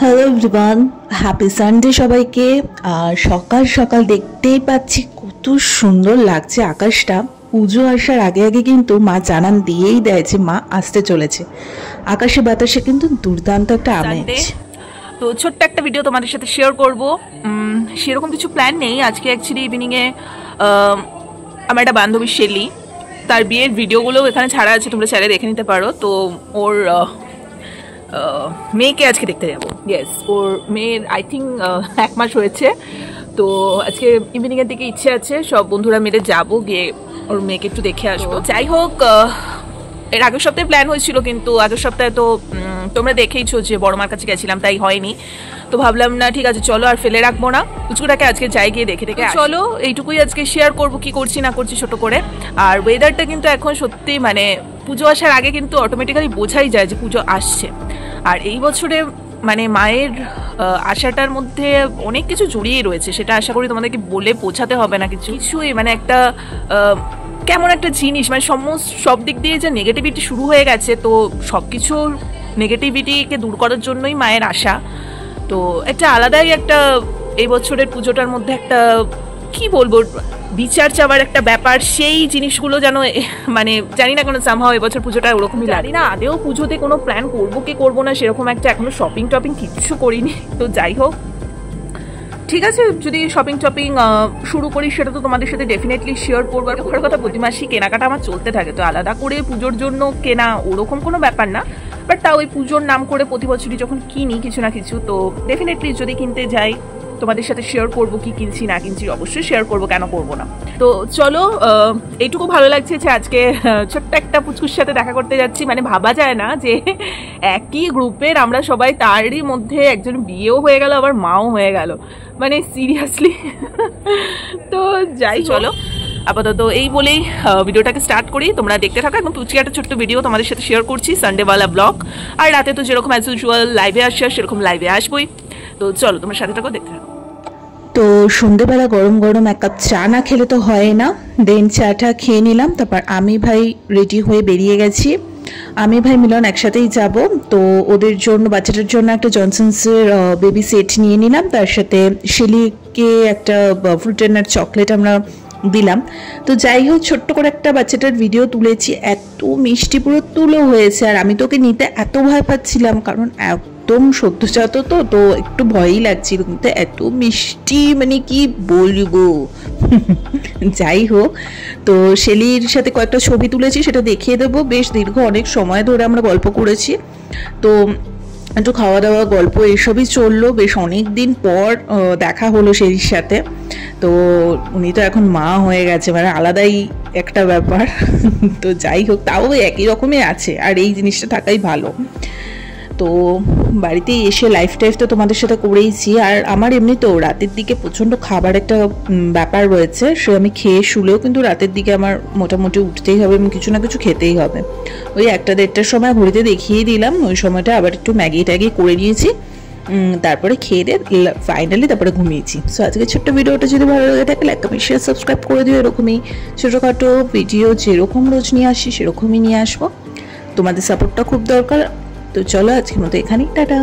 Hello everyone, happy Sunday সবাইকে। আর সকাল সকাল দেখতেই পাচ্ছি কত সুন্দর লাগছে আকাশটা। পুজো আসার আগে আগে কিন্তু মা জানান দিয়েই দেয় যে মা আসতে চলেছে। আকাশে বাতাসে কিন্তু দুর্দান্ত একটা আমেজ। তো ছোট্ট একটা ভিডিও তোমাদের সাথে শেয়ার করব। সেরকম কিছু প্ল্যান নেই আজকে। অ্যাকচুয়ালি ইভিনিংয়ে আমার একটা বান্ধবী শেলি, তার বিয়ের ভিডিওগুলো এখানে ছাড়া আছে, তোমরা চাইলে দেখে নিতে পারো। তো ওর মেয়েকে আজকে দেখতে যাবো। ইয়েস, ওর মেয়ের আই থিঙ্ক 1 মাস হয়েছে। তো আজকে ইভিনিংয়ের দিকে ইচ্ছে আছে সব বন্ধুরা মিলে যাবো, গিয়ে ওর মেয়েকে একটু দেখে আসবো। যাই হোক, এর আগের সপ্তাহে প্ল্যান হয়েছিল, কিন্তু আগের সপ্তাহে তো তোমরা দেখেইছো যে বড় মার কাছে গেছিলাম, তাই হয়নি। তো ভাবলাম না, ঠিক আছে চলো আর ফেলে রাখবো না, পুচকুটাকে আজকে যাই গিয়ে দেখে দেখে। চলো এইটুকুই আজকে শেয়ার করবো কি করছি না করছি ছোট করে। আর ওয়েদারটা কিন্তু এখন সত্যি মানে পুজো আসার আগে কিন্তু অটোমেটিক্যালি বোঝাই যায় যে পুজো আসছে। আর এই বছরে মানে মায়ের আশাটার মধ্যে অনেক কিছু জড়িয়ে রয়েছে, সেটা আশা করি তোমাদেরকে বলে বোঝাতে হবে না কিছুই। মানে একটা কেমন একটা জিনিস, মানে সব দিক দিয়ে যে নেগেটিভিটি শুরু হয়ে গেছে, তো সব কিছুর নেগেটিভিটিকে দূর করার জন্যই মায়ের আশা। তো একটা আলাদাই একটা এই বছরের পুজোটার মধ্যে একটা কি বলবো বিচার চাওয়ার একটা ব্যাপার, সেই জিনিসগুলো যেন মানে জানি না, কোনো সামহাও এবছর পুজোটা ওরকমই জানি না। আদেও পুজোতে কোনো প্ল্যান করবো কি করবো না সেরকম একটা এখনো শপিং টপিং কিচ্ছু করিনি। তো যাই হোক, ঠিক আছে, যদি শপিং টপিং শুরু করি সেটা তো তোমাদের সাথে ডেফিনেটলি শেয়ার করবো। আর ওখানে কথা, প্রতি মাসেই কেনাকাটা আমার চলতে থাকে, তো আলাদা করে পুজোর জন্য কেনা ওরকম কোনো ব্যাপার না। বাট তাও ওই পুজোর নাম করে প্রতি বছরই যখন কিনি কিছু না কিছু, তো ডেফিনেটলি যদি কিনতে যাই তোমাদের সাথে শেয়ার করবো কি কিনছি না কিনছি, অবশ্যই শেয়ার করবো, কেন করবো না। তো চলো, এইটুকু ভালো লাগছে যে আজকে ছোট্ট একটা পুচকুর সাথে দেখা করতে যাচ্ছি। মানে ভাবা যায় না যে একই গ্রুপের আমরা সবাই, তারই মধ্যে একজন বিয়েও হয়ে গেল আবার মাও হয়ে গেল, মানে সিরিয়াসলি। তো যাই, চলো আপাতত এই বলেই ভিডিওটাকে স্টার্ট করি। তোমরা দেখতে থাকো, এবং পুচকি একটা ছোট্ট ভিডিও তোমাদের সাথে শেয়ার করছি, সানডেওয়ালা ব্লগ। আর রাতে তো যেরকম অ্যাজ ইউজুয়াল লাইভে আসছে সেরকম লাইভে আসবোই। তো চলো তোমার সাথে থাকো, দেখতে থাকো। তো সন্ধেবেলা গরম গরম 1 কাপ চা না খেলে তো হয় না। দেন চাটা খেয়ে নিলাম, তারপর আমি ভাই রেডি হয়ে বেরিয়ে গেছি। আমি ভাই মিলন একসাথেই যাব। তো ওদের জন্য, বাচ্চাটার জন্য একটা জনসনসের বেবি সেট নিয়ে নিলাম, তার সাথে শেলিকে একটা ফ্রুট অ্যান্ড নাট চকলেট আমরা দিলাম। তো যাই হোক, ছোট্ট করে একটা বাচ্চাটার ভিডিও তুলেছি, এত মিষ্টি পুরো তুলো হয়েছে। আর আমি তোকে নিতে এত ভয় পাচ্ছিলাম, কারণ একদম সদ্যজাত তো একটু ভয়ই লাগছিল, কিন্তু এত মিষ্টি মানে কি বলবো। যাই হোক, তো শেলির সাথে কয়েকটা ছবি তুলেছি, সেটা দেখিয়ে দেবো। বেশ দীর্ঘ অনেক সময় ধরে আমরা গল্প করেছি, তো একটু খাওয়া দাওয়া গল্প এসবই চললো। বেশ অনেক দিন পর দেখা হলো শেলির সাথে। তো উনি তো এখন মা হয়ে গেছে, মানে আলাদাই একটা ব্যাপার। তো যাই হোক, তাও একই রকমই আছে, আর এই জিনিসটা থাকাই ভালো। তো বাড়িতে এসে লাইফ টাইফ তো তোমাদের সাথে করেইছি। আর আমার এমনি তো রাতের দিকে প্রচণ্ড খাবার একটা ব্যাপার রয়েছে, সে আমি খেয়ে শুলেও কিন্তু রাতের দিকে আমার মোটামুটি উঠতেই হবে এবং কিছু না কিছু খেতেই হবে। ওই 1টা-1:30টার সময় ঘড়িতে দেখিয়ে দিলাম, ওই সময়টা আবার একটু ম্যাগি ট্যাগি করে নিয়েছি, তারপরে খেয়ে দিয়ে ফাইনালি তারপরে ঘুমিয়েছি। সো আজকে ছোট্ট ভিডিওটা যদি ভালো লাগে থাকে, লাইক কমেন্ট শেয়ার সাবস্ক্রাইব করে দিও। এরকমই ছোটোখাটো ভিডিও যেরকম রোজ নিয়ে আসি সেরকমই নিয়ে আসবো, তোমাদের সাপোর্টটা খুব দরকার। তো চলো আজকের মতো এখানেই, টাটা।